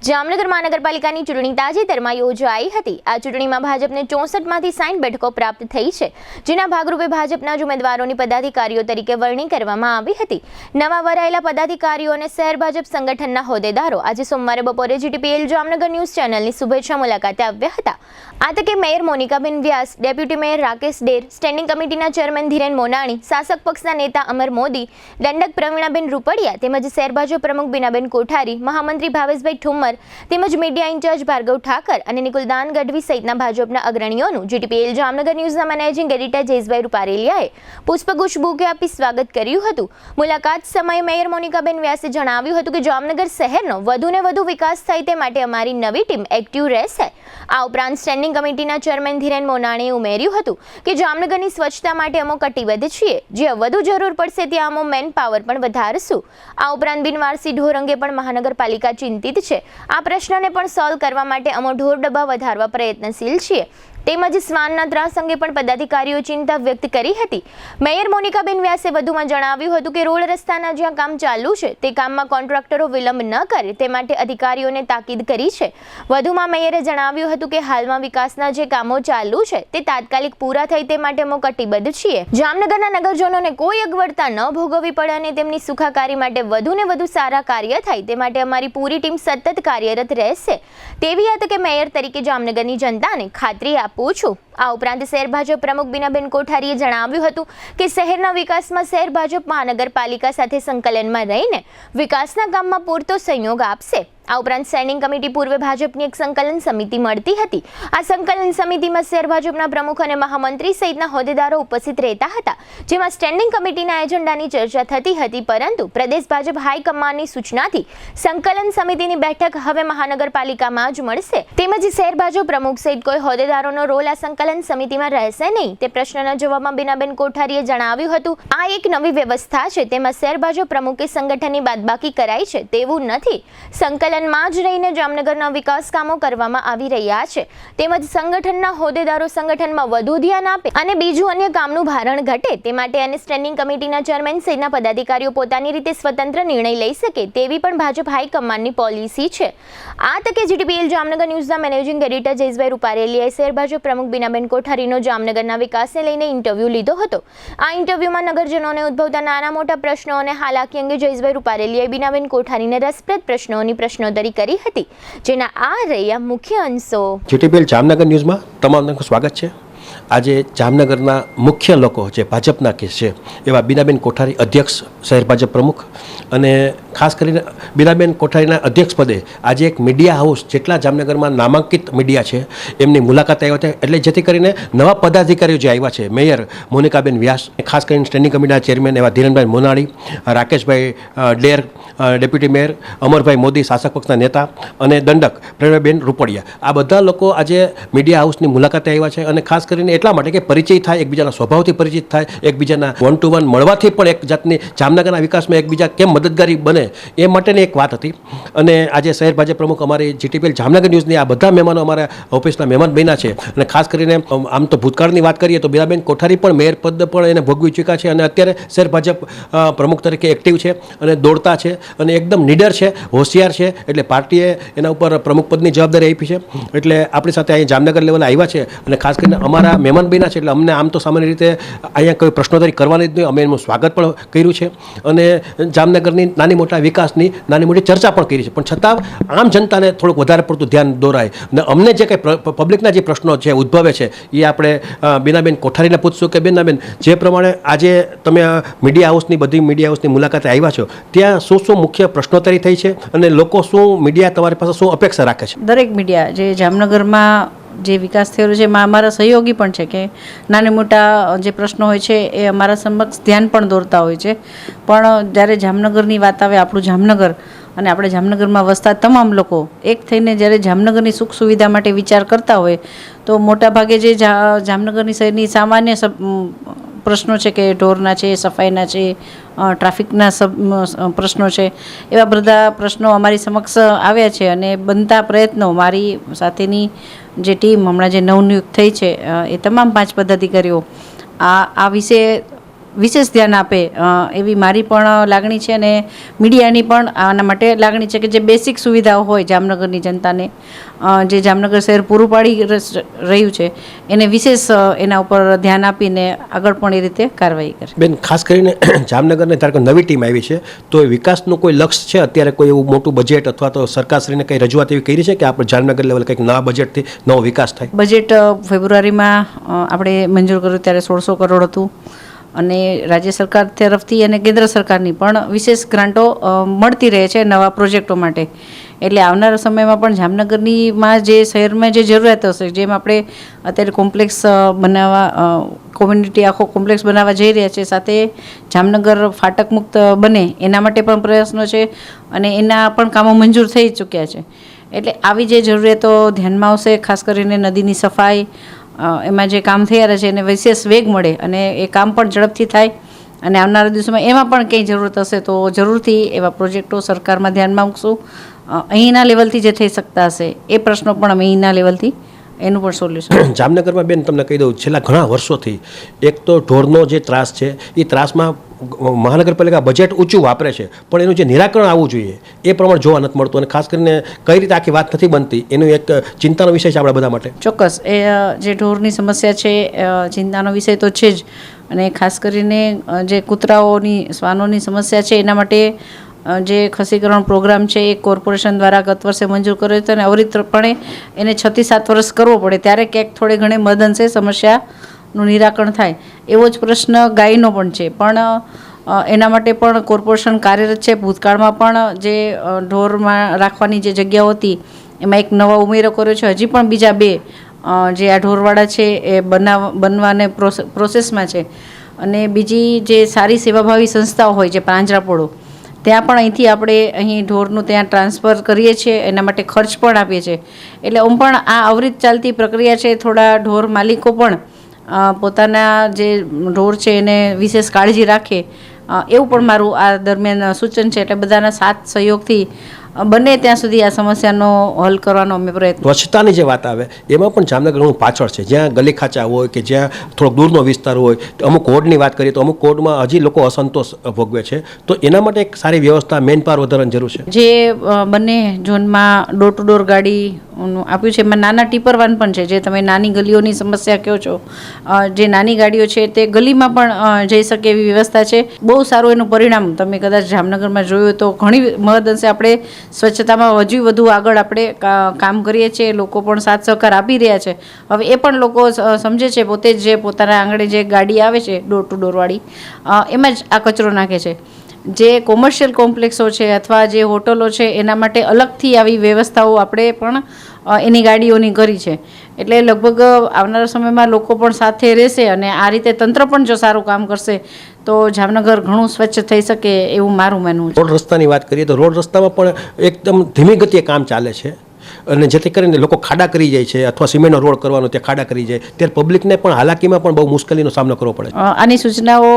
જામનગર મહાનગરપાલિકાની ચૂંટણી તાજેતરમાં યોજાઈ હતી। આ ચૂંટણીમાં ભાજપને 64માંથી 60 બેઠકો પ્રાપ્ત થઈ છે, જેના ભાગરૂપે ભાજપના જ ઉમેદવારોની પદાધિકારીઓ તરીકે વરણી કરવામાં આવી હતી। નવા વરાયેલા પદાધિકારીઓ અને શહેર ભાજપ સંગઠનના હોદ્દેદારો આજે સોમવારે બપોરે જીટીપીએલ જામનગર ન્યૂઝ ચેનલની શુભેચ્છા મુલાકાતે આવ્યા હતા। આ તકે મેયર મોનિકાબેન વ્યાસ, ડેપ્યુટી મેયર રાકેશ ડેર, સ્ટેન્ડિંગ કમિટીના ચેરમેન ધીરેન મોનાણી, શાસક પક્ષના નેતા અમર મોદી, દંડક પ્રવીણાબેન રૂપડિયા તેમજ શહેર ભાજપ પ્રમુખ બીનાબેન કોઠારી, મહામંત્રી ભાવેશભાઈ ઠુમ્મર તેમજ મીડિયા ઇન્ચાર્જ ભાર્ગવ ઠાકર અને નિકુલદાન ગઢવી સહિતના ભાજપના અગ્રણીઓનું જીટીપીએલ જામનગર ન્યૂઝના મેનેજિંગ એડિટર જયેશભાઈ રૂપારેલિયાએ પુષ્પગુચ્છ બુકે આપી સ્વાગત કર્યું હતું। મુલાકાત સમયે મેયર મોનિકાબેન વ્યાસે જણાવ્યું હતું કે જામનગર શહેરનો વધુને વધુ વિકાસ થાય તે માટે અમારી નવી ટીમ એક્ટિવ રહેશે। આ ઉપરાંત સ્ટેન્ડિંગ કમિટીના ચેરમેન ધીરેન મોનાણીએ ઉમેર્યું હતું કે જામનગરની સ્વચ્છતા માટે અમે કટિબદ્ધ છીએ, જ્યાં વધુ જરૂર પડશે ત્યાં અમે મેન પાવર પણ વધારશું। આ ઉપરાંત બિનવારસી ઢોર અંગે પણ મહાનગરપાલિકા ચિંતિત છે। આ પ્રશ્નને પણ સોલ્વ કરવા માટે અમે ઢોર ડબ્બા વધારવા પ્રયત્નશીલ છીએ। તેમજ શ્વાનના ત્રાસ અંગે પણ પદાધિકારીઓ ચિંતા વ્યક્ત કરી હતી। મેયર મોનિકાબેન વ્યાસે વધુમાં જણાવ્યું હતું કે રોડ રસ્તાના જ્યાં કામ ચાલુ છે તે કામમાં કોન્ટ્રાક્ટરો વિલંબ ન કરે તે માટે અધિકારીઓને તાકીદ કરી છે। વધુમાં મેયરે જણાવ્યું હતું કે હાલમાં વિકાસના જે કામો ચાલુ છે તે તાત્કાલિક પૂરા થાય તે માટે અમે કટિબદ્ધ છીએ। જામનગરના નગરજનોને કોઈ અગવડતા ન ભોગવવી પડે અને તેમની સુખાકારી માટે વધુને વધુ સારા કાર્ય થાય તે માટે અમારી પૂરી ટીમ સતત કાર્યરત રહેશે તેવી આ તકે મેયર તરીકે જામનગરની જનતાને ખાતરી આપું છું। આ ઉપરાંત શહેર ભાજપ પ્રમુખ બીનાબેન કોઠારીએ જણાવ્યું હતું કે શહેરના વિકાસમાં શહેર ભાજપ મહાનગરપાલિકા સાથે સંકલનમાં રહીને વિકાસના કામમાં પૂરતો સહયોગ આપશે। આ ઉપરાંત સ્ટેન્ડિંગ કમિટી પૂર્વે ભાજપની એક સંકલન સમિતિ મળતી હતી। આ સંકલન સમિતિમાં શહેર ભાજપના પ્રમુખ અને મહામંત્રી સહિતના હોદ્દેદારો ઉપસ્થિત રહેતા હતા, જેમાં સ્ટેન્ડિંગ કમિટીના એજન્ડાની ચર્ચા થતી હતી, પરંતુ પ્રદેશ ભાજપ હાઈકમાન્ડની સૂચનાથી સંકલન સમિતિની બેઠક હવે મહાનગરપાલિકામાં જ મળશે। તેમજ શહેર ભાજપ પ્રમુખ સહિત કોઈ હોદ્દેદારોનો રોલ આ સંકલન સમિતિમાં રહેશે નહીં તે પ્રશ્નના જવાબમાં બીનાબેન કોઠારીએ જણાવ્યું હતું આ એક નવી વ્યવસ્થા છે, તેમાં શહેર ભાજપ પ્રમુખે સંગઠનની બાદબાકી કરાઈ છે તેવું નથી। સંકલનમાં જ રહીને જામનગરના વિકાસ કામો કરવામાં આવી રહ્યા છે। તેમજ સંગઠનના હોદ્દેદારો સંગઠનમાં વધુ ધ્યાન આપે અને બીજું અન્ય કામનું ભારણ ઘટે તે માટે અને સ્ટેન્ડિંગ કમિટીના ચેરમેન સહિતના પદાધિકારીઓ પોતાની રીતે સ્વતંત્ર નિર્ણય લઈ શકે તેવી પણ ભાજપ હાઈકમાન્ડની પોલિસી છે। આ તકે જીટીપીએલ જામનગર ન્યૂઝના મેનેજિંગ એડિટર જયેશભાઈ રૂપારેલિયાએ શહેર ભાજપ પ્રમુખ બીનાબેન કોઠારીનો જામનગરના વિકાસને લઈને ઇન્ટરવ્યૂ લીધો હતો। આ ઇન્ટરવ્યૂમાં નગરજનોને ઉદ્ભવતા નાના મોટા પ્રશ્નો અને હાલાકી અંગે જયેશભાઈ રૂપારેલિયાએ બીનાબેન કોઠારીને રસપ્રદ પ્રશ્નોત્તરી કરી હતી, જેના આ રહ્યા મુખ્ય અંશો। જીટીપીએલ જામનગર ન્યૂઝમાં તમામનું સ્વાગત છે। આજે જામનગરના મુખ્ય લોકો જે ભાજપના કેસ છે એવા બીનાબેન કોઠારી અધ્યક્ષ શહેર ભાજપ પ્રમુખ અને ખાસ કરીને બીનાબેન કોઠારીના અધ્યક્ષ પદે આજે એક મીડિયા હાઉસ જેટલા જામનગરમાં નામાંકિત મીડિયા છે એમની મુલાકાત આવ્યા હતા, એટલે જેથી કરીને નવા પદાધિકારીઓ જે આવ્યા છે મેયર મોનિકાબેન વ્યાસ, ખાસ કરીને સ્ટેન્ડિંગ કમિટીના ચેરમેન એવા ધીરેનભાઈ મોનાણી, રાકેશભાઈ ડેર, ડેપ્યુટી મેયર અમરભાઈ મોદી, શાસક પક્ષના નેતા અને દંડક પ્રવીણાબેન રૂપડિયા, આ બધા લોકો આજે મીડિયા હાઉસની મુલાકાતે આવ્યા છે અને ખાસ કરીને એટલા માટે કે પરિચય થાય, એકબીજાના સ્વભાવથી પરિચિત થાય, એકબીજાના 1 to 1 મળવાથી પણ એક જાતની જામનગરના વિકાસમાં એકબીજા કેમ મદદગારી બને એ માટેની એક વાત હતી। અને આજે શહેર ભાજપ પ્રમુખ અમારી જીટીપીએલ જામનગર ન્યૂઝની આ બધા મહેમાનો અમારા ઓફિસના મહેમાન બન્યા છે અને ખાસ કરીને આમ તો ભૂતકાળની વાત કરીએ તો બીનાબેન કોઠારી પણ મેયર પદ પણ એને ભોગવી ચૂક્યા છે અને અત્યારે શહેર ભાજપ પ્રમુખ તરીકે એક્ટિવ છે અને દોડતા છે અને એકદમ નીડર છે, હોશિયાર છે, એટલે પાર્ટીએ એના ઉપર પ્રમુખ પદની જવાબદારી આપી છે। એટલે આપણી સાથે અહીં જામનગર લેવલે આવ્યા છે અને ખાસ કરીને અમારા મહેમાન બન્યા છે, એટલે અમને આમ તો સામાન્ય રીતે અહીંયા કોઈ પ્રશ્નોત્તરી કરવાની જ નહીં, અમે એનું સ્વાગત પણ કર્યું છે અને જામનગરની નાની મોટા વિકાસની નાની મોટી ચર્ચા પણ કરી છે, પણ છતાં આમ જનતાને થોડુંક વધારે પડતું ધ્યાન દોરાય અને અમને જે કંઈ પબ્લિકના જે પ્રશ્નો છે ઉદ્ભવે છે એ આપણે બીનાબેન કોઠારીને પૂછશું કે બીનાબેન જે પ્રમાણે આજે તમે મીડિયા હાઉસની બધી મીડિયા હાઉસની મુલાકાતે આવ્યા છો ત્યાં શું મુખ્ય પ્રશ્નોત્તરી થઈ છે અને લોકો શું મીડિયા તમારી પાસે શું અપેક્ષા રાખે છે? દરેક મીડિયા જે જામનગરમાં જે વિકાસ થયેલો છે એમાં અમારા સહયોગી પણ છે કે નાના મોટા જે પ્રશ્નો હોય છે એ અમારા સમક્ષ ધ્યાન પણ દોરતા હોય છે, પણ જ્યારે જામનગરની વાત આવે, આપણું જામનગર અને આપણે જામનગરમાં વસતા તમામ લોકો એક થઈને જ્યારે જામનગરની સુખ સુવિધા માટે વિચાર કરતા હોય તો મોટાભાગે જે જામનગરની શહેરની સામાન્ય પ્રશ્નો છે કે ઢોરના છે, સફાઈના છે, ટ્રાફિકના પ્રશ્નો છે, એવા બધા પ્રશ્નો અમારી સમક્ષ આવ્યા છે અને બનતા પ્રયત્નો મારી સાથેની જે ટીમ હમણાં જે નવનિયુક્ત થઈ છે એ તમામ 5 પદાધિકારીઓ આ વિશે વિશેષ ધ્યાન આપે એવી મારી પણ લાગણી છે અને મીડિયાની પણ આના માટે લાગણી છે કે જે બેસિક સુવિધાઓ હોય જામનગરની જનતાને જે જામનગર શહેર પૂરું પાડી રહ્યું છે એને વિશેષ એના ઉપર ધ્યાન આપીને આગળ પણ એ રીતે કાર્યવાહી કરે. બેન, ખાસ કરીને જામનગરને ધારો કે નવી ટીમ આવી છે તો એ વિકાસનું કોઈ લક્ષ્ય છે અત્યારે, કોઈ એવું મોટું બજેટ અથવા તો સરકારશ્રીને કંઈ રજૂઆત એવી કરી છે કે આપણે જામનગર લેવલ કંઈક નવા બજેટથી નવો વિકાસ થાય? બજેટ ફેબ્રુઆરીમાં આપણે મંજૂર કર્યું ત્યારે 1600 કરોડ હતું અને રાજ્ય સરકાર તરફથી અને કેન્દ્ર સરકારની પણ વિશેષ ગ્રાન્ટો મળતી રહે છે નવા પ્રોજેક્ટો માટે. એટલે આવનારા સમયમાં પણ જામનગરમાં જે શહેરમાં જે જરૂરિયાત હશે, જેમ આપણે અત્યારે કોમ્પ્લેક્સ બનાવવા કોમ્યુનિટી આખો કોમ્પ્લેક્સ બનાવવા જઈ રહ્યા છે, સાથે જામનગર ફાટક મુક્ત બને એના માટે પણ પ્રયત્નો છે અને એના પણ કામો મંજૂર થઈ ચૂક્યા છે. એટલે આવી જે જરૂરિયાતો ધ્યાનમાં આવશે, ખાસ કરીને નદીની સફાઈ એમાં જે કામ થઈ રહ્યા છે એને વિશેષ વેગ મળે અને એ કામ પણ ઝડપથી થાય અને આવનારા દિવસોમાં એમાં પણ કંઈ જરૂરત હશે તો જરૂરથી એવા પ્રોજેક્ટો સરકારમાં ધ્યાનમાં મૂકશું. અહીંના લેવલથી જે થઈ શકતા હશે એ પ્રશ્નો પણ અમે અહીંના લેવલથી એનું પણ સોલ્યુશન. જામનગરમાં બેન તમને કહી દઉં, છેલ્લા ઘણા વર્ષોથી એક તો ઢોરનો જે ત્રાસ છે એ ત્રાસમાં મહાનગરપાલિકા બજેટ ઊંચું વાપરે છે, પણ એનું જે નિરાકરણ આવવું જોઈએ એ પ્રમાણે જોવા નથી મળતું અને ખાસ કરીને કઈ રીતે આખી વાત નથી બનતી એનું એક ચિંતાનો વિષય છે આપણા બધા માટે. ચોક્કસ એ જે ઢોરની સમસ્યા છે ચિંતાનો વિષય તો છે જ અને ખાસ કરીને જે કૂતરાઓની શ્વાનોની સમસ્યા છે એના માટે જે ખસીકરણ પ્રોગ્રામ છે એ કોર્પોરેશન દ્વારા ગત વર્ષે મંજૂર કર્યો હતો અને અવિરતપણે એને 6 થી 7 વર્ષ કરવો પડે ત્યારે ક્યાંક થોડે ઘણે મદંશે સમસ્યાનું નિરાકરણ થાય. એવો જ પ્રશ્ન ગાયનો પણ છે, પણ એના માટે પણ કોર્પોરેશન કાર્યરત છે. ભૂતકાળમાં પણ જે ઢોરમાં રાખવાની જે જગ્યાઓ હતી એમાં એક નવો ઉમેરો કર્યો છે. હજી પણ બીજા 2 જે આ ઢોરવાડા છે એ બનવાને પ્રોસેસમાં છે. અને બીજી જે સારી સેવાભાવી સંસ્થાઓ હોય, જે પાંજરાપોળો, ત્યાં પણ અહીંથી આપણે અહીં ઢોરનું ત્યાં ટ્રાન્સફર કરીએ છીએ, એના માટે ખર્ચ પણ આપીએ છીએ. એટલે આમ પણ આ અવરિત ચાલતી પ્રક્રિયા છે. થોડા ઢોર માલિકો પણ પોતાના જે ઢોર છે એને વિશેષ કાળજી રાખે એવું પણ મારું આ દરમિયાન સૂચન છે. એટલે બધાના સાથ સહયોગથી બને ત્યાં સુધી આ સમસ્યાનો હલ કરવાનો અમે પ્રયત્ન. સ્વચ્છતાની જે વાત આવે એમાં પણ જામનગર ઘણું પાછળ છે. જ્યાં ગલી ખાચા હોય કે જ્યાં થોડોક દૂરનો વિસ્તાર હોય, અમુક કોડની વાત કરીએ તો અમુક કોડમાં હજી લોકો અસંતોષ ભોગવે છે. તો એના માટે એક સારી વ્યવસ્થા, મેન પાવર વધારવાની જરૂર છે. જે બંને ઝોનમાં ડોર ટુ ડોર ગાડી આપ્યું છે, એમાં નાના ટીપર વાન પણ છે. જે તમે નાની ગલીઓની સમસ્યા કહો છો, જે નાની ગાડીઓ છે તે ગલીમાં પણ જઈ શકે એવી વ્યવસ્થા છે. બહુ સારું એનું પરિણામ તમે કદાચ જામનગરમાં જોયું તો ઘણી મહદઅંશે આપણે સ્વચ્છતામાં હજુ વધુ આગળ આપણે કામ કરીએ છીએ. લોકો પણ સાથ સહકાર આપી રહ્યા છે. હવે એ પણ લોકો સમજે છે, પોતે જ જે પોતાના આંગણે જે ગાડી આવે છે ડોર ટુ ડોરવાળી, એમાં જ આ કચરો નાખે છે. જે કોમર્શિયલ કોમ્પ્લેક્સો છે અથવા જે હોટલો છે એના માટે અલગથી આવી વ્યવસ્થાઓ આપણે પણ એની ગાડીઓની કરી છે. એટલે લગભગ આવનારા સમયમાં લોકો પણ સાથે રહેશે અને આ રીતે તંત્ર પણ જો સારું કામ કરશે તો જામનગર ઘણું સ્વચ્છ થઈ શકે એવું મારું માનવું છે. રોડ રસ્તાની વાત કરીએ તો રોડ રસ્તામાં પણ એકદમ ધીમી ગતિએ કામ ચાલે છે અને જેથી કરીને લોકો ખાડા કરી જાય છે અથવા સિમેન્ટનો રોડ કરવાનો ત્યાં ખાડા કરી જાય, ત્યારે પબ્લિકને પણ હાલાકીમાં પણ બહુ મુશ્કેલીનો સામનો કરવો પડે. આની સૂચનાઓ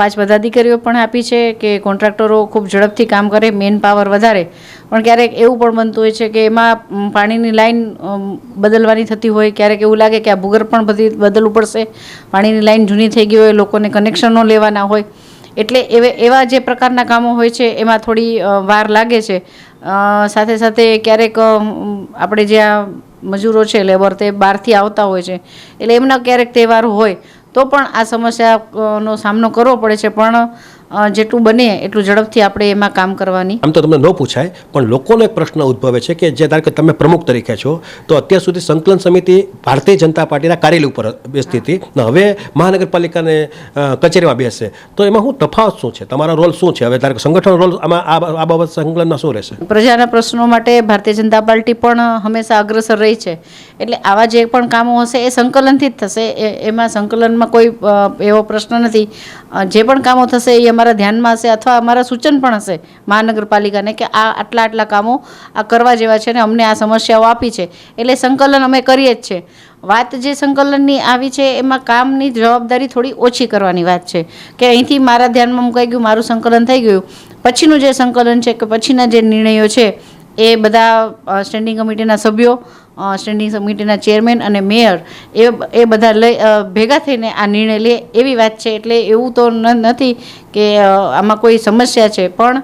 5 પદાધિકારીઓ પણ આપી છે કે કોન્ટ્રાક્ટરો ખૂબ ઝડપથી કામ કરે, મેન પાવર વધારે. પણ ક્યારેક એવું પણ બનતું હોય છે કે એમાં પાણીની લાઈન બદલવાની થતી હોય, ક્યારેક એવું લાગે કે આ ભૂગર્ભ પણ બધી બદલવું પડશે, પાણીની લાઈન જૂની થઈ ગઈ હોય, લોકોને કનેક્શનો લેવાના હોય. એટલે એવા જે પ્રકારના કામો હોય છે એમાં થોડી વાર લાગે છે. સાથે સાથે ક્યારેક આપણે જ્યાં મજૂરો છે, લેબર, તે બહારથી આવતા હોય છે, એટલે એમના ક્યારેક તહેવાર હોય તો પણ આ સમસ્યાનો સામનો કરવો પડે છે. પણ જેટલું બને એટલું ઝડપથી આપણે એમાં કામ કરવાની. આમ તો તમને ન પૂછાય, પણ લોકોનો એક પ્રશ્ન ઉદ્ભવે છે કે જે ધારો કે તમે પ્રમુખ તરીકે છો તો અત્યાર સુધી સંકલન સમિતિ ભારતીય જનતા પાર્ટીના કાર્યાલય ઉપર બેસતી હતી, હવે મહાનગરપાલિકાને કચેરીમાં બેસશે, તો એમાં શું તફાવત શું છે? તમારો રોલ શું છે? હવે ધારો કે સંગઠન રોલ આમાં આ બાબત સંકલનમાં શું રહેશે? પ્રજાના પ્રશ્નો માટે ભારતીય જનતા પાર્ટી પણ હંમેશા અગ્રસર રહી છે. એટલે આવા જે પણ કામો હશે એ સંકલનથી જ થશે. એમાં સંકલનમાં કોઈ એવો પ્રશ્ન નથી. જે પણ કામો થશે એ અમારા ધ્યાનમાં હશે અથવા અમારા સૂચન પણ હશે મહાનગરપાલિકાને કે આટલા કામો આ કરવા જેવા છે ને અમને આ સમસ્યાઓ આપી છે. એટલે સંકલન અમે કરીએ જ છે. વાત જે સંકલનની આવી છે એમાં કામની જવાબદારી થોડી ઓછી કરવાની વાત છે કે અહીંથી મારા ધ્યાનમાં મુકાઈ ગયું, મારું સંકલન થઈ ગયું, પછીનું જે સંકલન છે કે પછીના જે નિર્ણયો છે એ બધા સ્ટેન્ડિંગ કમિટીના સભ્યો સ્ટેન્ડિંગ કમિટીના ચેરમેન અને મેયર એ બધા ભેગા થઈને આ નિર્ણય લે એવી વાત છે. એટલે એવું તો નથી કે આમાં કોઈ સમસ્યા છે, પણ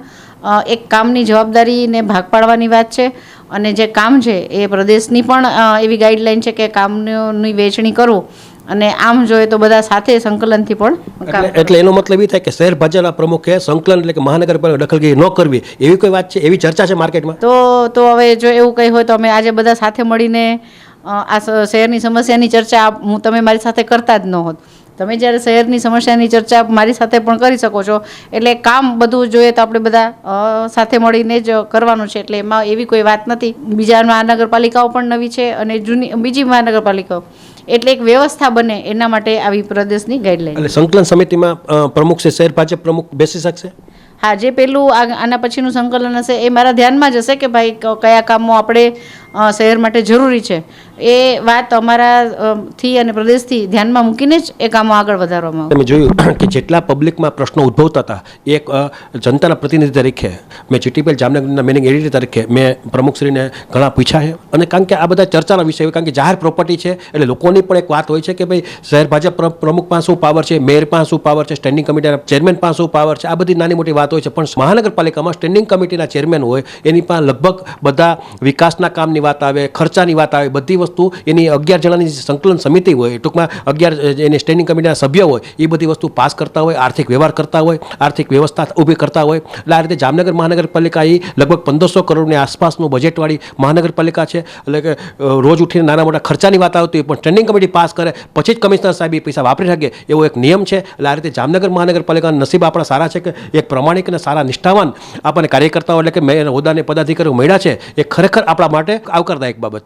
એક કામની જવાબદારીને ભાગ પાડવાની વાત છે. અને જે કામ છે એ પ્રદેશની પણ એવી ગાઈડલાઈન છે કે કામની વહેંચણી કરવું, અને આમ જોઈએ તો બધા સાથે સંકલનથી પણ કામ એટલે એનો મતલબ એ થાય કે શહેર ભાજપના પ્રમુખે સંકલન એટલે કે મહાનગરપાલિકા દખલગીરી ન કરવી એવી કોઈ વાત છે, એવી ચર્ચા છે માર્કેટમાં? તો હવે જો એવું કંઈ હોય તો અમે આજે બધા સાથે મળીને આ શહેરની સમસ્યાની ચર્ચા તમે મારી સાથે કરતા જ ન હોત. તમે જ્યારે શહેરની સમસ્યાની ચર્ચા મારી સાથે પણ કરી શકો છો. એટલે કામ બધું જોઈએ તો આપણે બધા સાથે મળીને જ કરવાનું છે. એટલે એમાં એવી કોઈ વાત નથી. બીજા મહાનગરપાલિકાઓ પણ નવી છે અને બીજી મહાનગરપાલિકાઓ, એટલે એક વ્યવસ્થા બને એના માટે આવી પ્રદેશની ગાઈડલાઈન. એટલે સંકલન સમિતિમાં પ્રમુખ છે શહેર ભાજપ પ્રમુખ બેસી શકશે? હા, જે પેલું આના પછીનું સંકલન હશે એ મારા ધ્યાનમાં જ હશે કે ભાઈ કયા કામો આપણે શહેર માટે જરૂરી છે. એ વાત અમારા થી અને પ્રદેશથી ધ્યાનમાં મૂકીને જ એ કામો આગળ વધારવામાં આવે. તમે જોયું કે જેટલા પબ્લિકમાં પ્રશ્નો ઉદ્ભવતા હતા, એક જનતાના પ્રતિનિધિ તરીકે મેં જીટીપીએલ જામનગરના મેનેજિંગ એડિટર તરીકે મેં પ્રમુખશ્રીને ઘણા પૂછ્યા છે. અને કારણ કે આ બધા ચર્ચાના વિષય, કારણ કે જાહેર પ્રોપર્ટી છે એટલે લોકોની પણ એક વાત હોય છે કે ભાઈ શહેર ભાજપ પ્રમુખ પાસે શું પાવર છે, મેયર પાસે શું પાવર છે, સ્ટેન્ડિંગ કમિટીના ચેરમેન પાસે શું પાવર છે, આ બધી નાની મોટી વાત હોય છે. પણ મહાનગરપાલિકામાં સ્ટેન્ડિંગ કમિટીના ચેરમેન હોય એની પાસે લગભગ બધા વિકાસના કામની વાત આવે, ખર્ચાની વાત આવે, બધી વસ્તુ એની 11 જણાની સંકલન સમિતિ હોય, ટૂંકમાં 11 એની સ્ટેન્ડિંગ કમિટીના સભ્ય હોય, એ બધી વસ્તુ પાસ કરતા હોય, આર્થિક વ્યવહાર કરતા હોય, આર્થિક વ્યવસ્થા ઊભી કરતા હોય. એટલે આ રીતે જામનગર મહાનગરપાલિકા એ લગભગ 1500 કરોડની આસપાસનું બજેટવાળી મહાનગરપાલિકા છે. એટલે કે રોજ ઉઠીને નાના મોટા ખર્ચાની વાત આવતી હોય પણ સ્ટેન્ડિંગ કમિટી પાસ કરે પછી જ કમિશનર સાહેબ એ પૈસા વાપરી શકે એવો એક નિયમ છે. એટલે આ રીતે જામનગર મહાનગરપાલિકાના નસીબ આપણા સારા છે કે એક પ્રમાણિક અને સારા નિષ્ઠાવાન આપણને કાર્યકર્તાઓ એટલે કે મેયર હોદ્દાને પદાધિકારીઓ મળ્યા છે. એ ખરેખર આપણા માટે આવકારદાયક બાબત છે.